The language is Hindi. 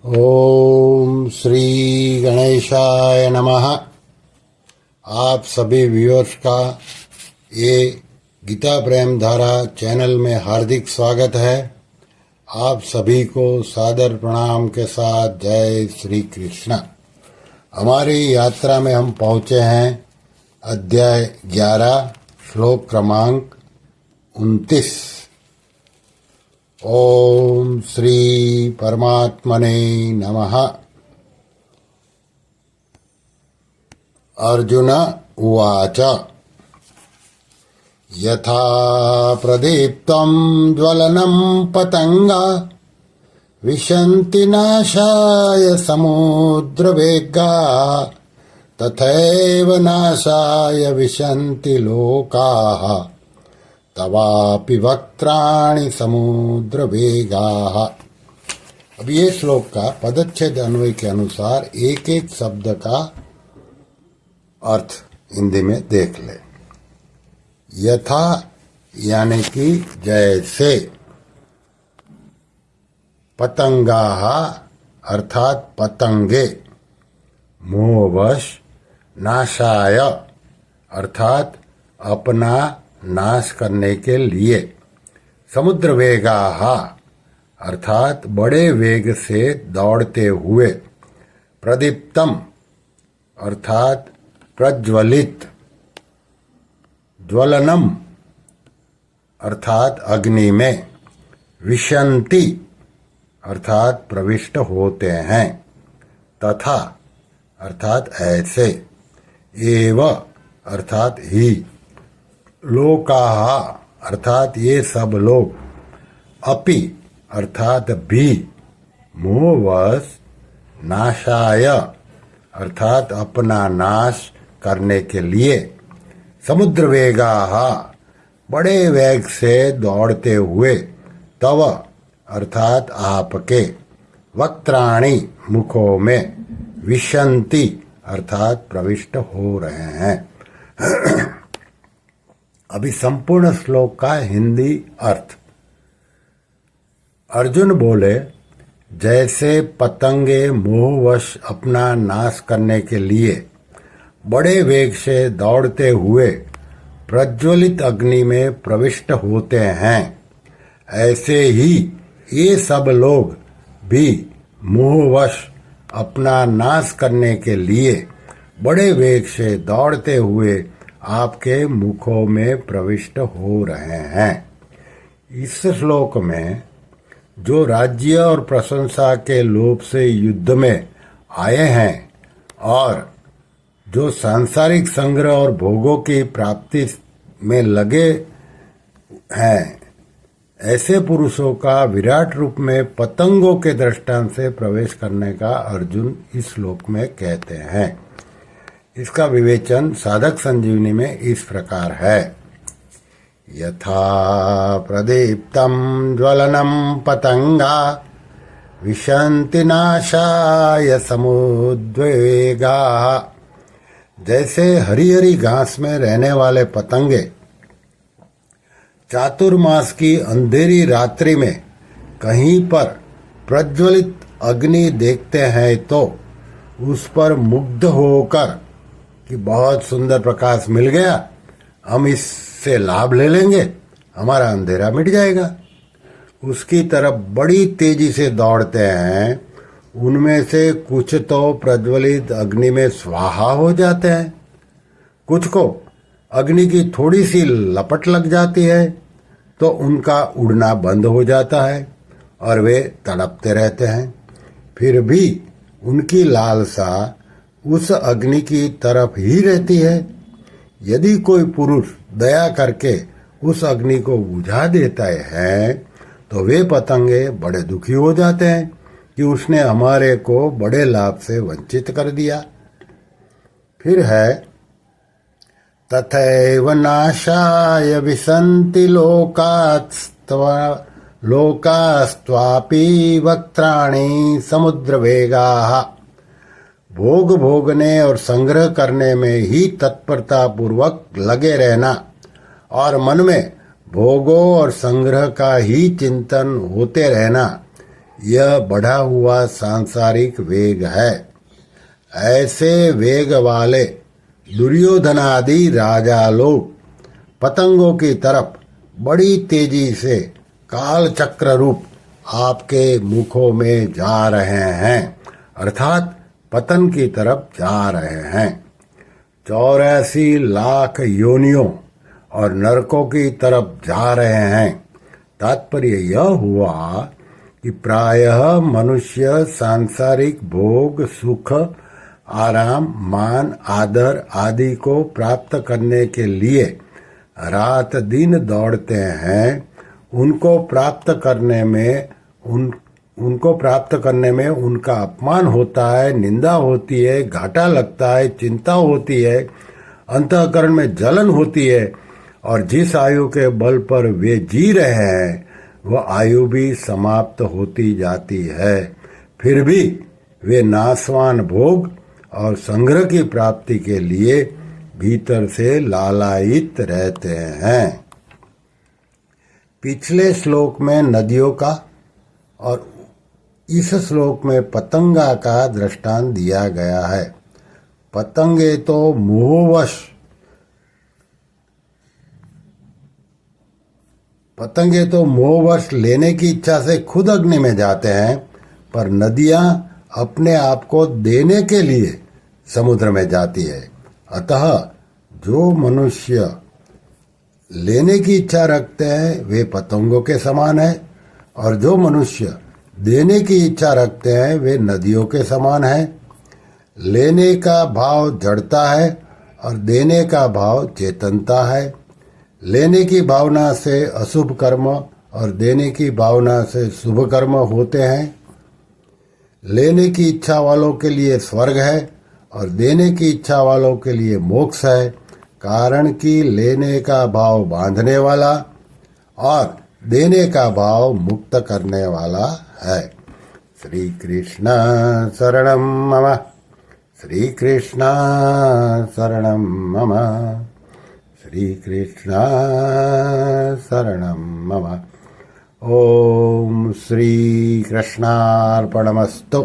ओम श्री गणेशाय नमः। आप सभी व्यूअर्स का ये गीता प्रेम धारा चैनल में हार्दिक स्वागत है। आप सभी को सादर प्रणाम के साथ जय श्री कृष्ण। हमारी यात्रा में हम पहुंचे हैं अध्याय 11 श्लोक क्रमांक 29। ओम श्री परमात्मने नमः। अर्जुन उवाच यथा प्रदीप्तं ज्वलनं पतंगा विशन्ति नाशाय समुद्रवेगा तथैव नाशाय विशन्ति लोकाः तवापि वक्त्राणि समुद्र वेगाः। अब ये श्लोक का पदच्छेद अन्वय के अनुसार एक एक शब्द का अर्थ हिंदी में देख ले। यथा यानी कि जैसे, पतंगाः अर्थात पतंगे, मोहवश, नाशाय अर्थात अपना नाश करने के लिए, समुद्र वेगाः अर्थात बड़े वेग से दौड़ते हुए, प्रदीप्तम अर्थात प्रज्वलित, ज्वलनम अर्थात अग्नि में, विशन्ति अर्थात प्रविष्ट होते हैं, तथा अर्थात ऐसे, एव अर्थात ही, लोकाः अर्थात ये सब लोग, अपि अर्थात भी, मोहवश, नाशाय अर्थात अपना नाश करने के लिए, समुद्र वेगाः बड़े वेग से दौड़ते हुए, तव अर्थात आपके, वक्त्राणि मुखों में, विशन्ति अर्थात प्रविष्ट हो रहे हैं। अभी संपूर्ण श्लोक का हिंदी अर्थ। अर्जुन बोले, जैसे पतंगे मोहवश अपना नाश करने के लिए बड़े वेग से दौड़ते हुए प्रज्वलित अग्नि में प्रविष्ट होते हैं, ऐसे ही ये सब लोग भी मोहवश अपना नाश करने के लिए बड़े वेग से दौड़ते हुए आपके मुखों में प्रविष्ट हो रहे हैं। इस श्लोक में जो राज्य और प्रशंसा के लोभ से युद्ध में आए हैं और जो सांसारिक संग्रह और भोगों की प्राप्ति में लगे हैं, ऐसे पुरुषों का विराट रूप में पतंगों के दृष्टांत से प्रवेश करने का अर्जुन इस श्लोक में कहते हैं। इसका विवेचन साधक संजीवनी में इस प्रकार है। यथा प्रदीप्तं ज्वलनं पतंगा विशन्ति नाशाय समुद्रवेगा। जैसे हरी हरी घास में रहने वाले पतंगे चातुर्मास की अंधेरी रात्रि में कहीं पर प्रज्वलित अग्नि देखते हैं तो उस पर मुग्ध होकर कि बहुत सुंदर प्रकाश मिल गया, हम इससे लाभ ले लेंगे, हमारा अंधेरा मिट जाएगा, उसकी तरफ बड़ी तेजी से दौड़ते हैं। उनमें से कुछ तो प्रज्वलित अग्नि में स्वाहा हो जाते हैं, कुछ को अग्नि की थोड़ी सी लपट लग जाती है तो उनका उड़ना बंद हो जाता है और वे तड़पते रहते हैं। फिर भी उनकी लालसा उस अग्नि की तरफ ही रहती है। यदि कोई पुरुष दया करके उस अग्नि को बुझा देता है तो वे पतंगे बड़े दुखी हो जाते हैं कि उसने हमारे को बड़े लाभ से वंचित कर दिया। फिर है, तथैव नाशाय विशन्ति लोकास्त्वापि वक्त्राणि समुद्र वेगाः। भोग भोगने और संग्रह करने में ही तत्परता पूर्वक लगे रहना और मन में भोगों और संग्रह का ही चिंतन होते रहना, यह बढ़ा हुआ सांसारिक वेग है। ऐसे वेग वाले दुर्योधनादि राजा लोग पतंगों की तरफ बड़ी तेजी से काल चक्र रूप आपके मुखों में जा रहे हैं, अर्थात पतन की तरफ जा रहे हैं। 84 लाख योनियों और नरकों की तरफ जा रहे हैं। तात्पर्य यह हुआ कि प्रायः मनुष्य सांसारिक भोग, सुख, आराम, मान, आदर आदि को प्राप्त करने के लिए रात दिन दौड़ते हैं। उनको प्राप्त करने में उनका अपमान होता है, निंदा होती है, घाटा लगता है, चिंता होती है, अंतःकरण में जलन होती है, और जिस आयु के बल पर वे जी रहे हैं वह आयु भी समाप्त होती जाती है। फिर भी वे नाशवान भोग और संग्रह की प्राप्ति के लिए भीतर से लालायित रहते हैं। पिछले श्लोक में नदियों का और इस श्लोक में पतंगा का दृष्टांत दिया गया है। पतंगे तो मोहवश लेने की इच्छा से खुद अग्नि में जाते हैं, पर नदियां अपने आप को देने के लिए समुद्र में जाती है। अतः जो मनुष्य लेने की इच्छा रखते हैं वे पतंगों के समान है, और जो मनुष्य देने की इच्छा रखते हैं वे नदियों के समान है। लेने का भाव जड़ता है और देने का भाव चेतनता है। लेने की भावना से अशुभ कर्म और देने की भावना से शुभ कर्म होते हैं। लेने की इच्छा वालों के लिए स्वर्ग है और देने की इच्छा वालों के लिए मोक्ष है, कारण कि लेने का भाव बांधने वाला और देने का भाव मुक्त करने वाला है। श्री कृष्ण शरणम मम, श्री कृष्ण शरणम मम, श्री कृष्ण शरणम मम। ओम श्री कृष्णार्पणमस्तु।